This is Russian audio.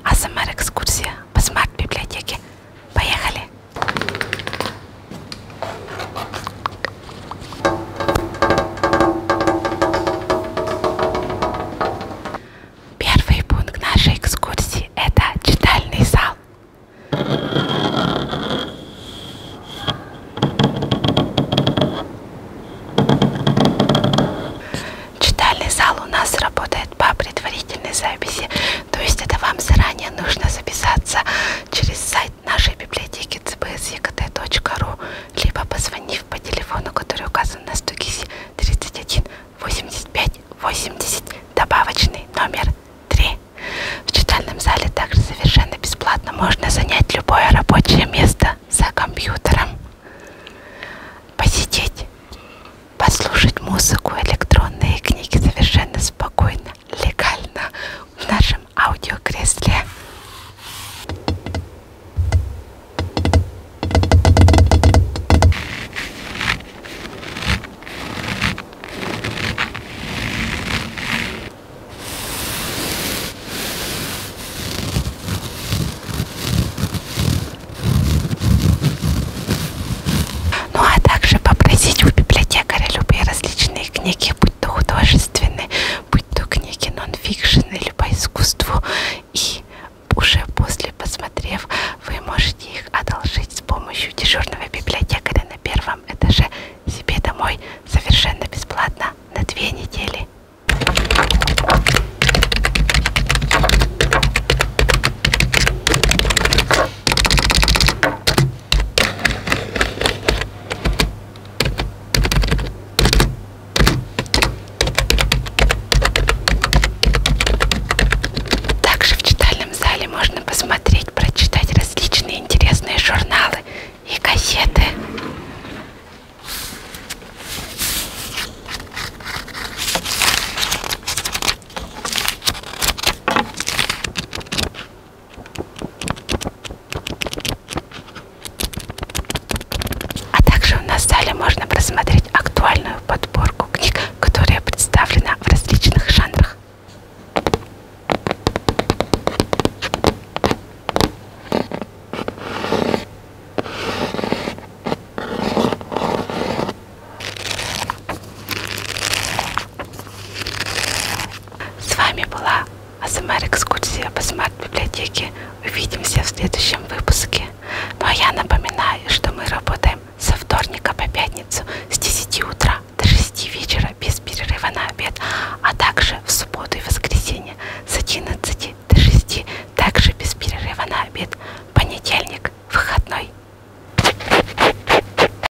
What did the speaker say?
АСМР-экскурсия по смарт-библиотеке. Поехали! Первый пункт нашей экскурсии – это читальный зал. Читальный зал у нас работает по предварительной записи, то есть это вам заранее нужно записаться через сайт нашей библиотеки cbsekt.ru, либо позвонив по телефону, который указан на стукисе 31 85 80, добавочный номер 3. В читальном зале также совершенно бесплатно можно занять любое рабочее место за компьютером, посидеть, послушать музыку, электронные книги совершенно спокойно, легально в нашем аудиокресле. Ну а также попросить у библиотекаря любые различные книги, будь то художественные, будь то книги нон-фикшн, либо искусству. И уже после, посмотрев, вы можете их одолжить с помощью дежурного библиотекаря на первом этаже себе домой совершенно бесплатно на 2 недели. Также в читальном зале можно посмотреть, прочитать различные интересные журналы и газеты. А также у нас в зале можно просмотреть актуальную подборку книг, которая представлена в различных жанрах. С вами была АСМР-экскурсия по смарт-библиотеке. Увидимся в следующем выпуске. Ну а я напоминаю,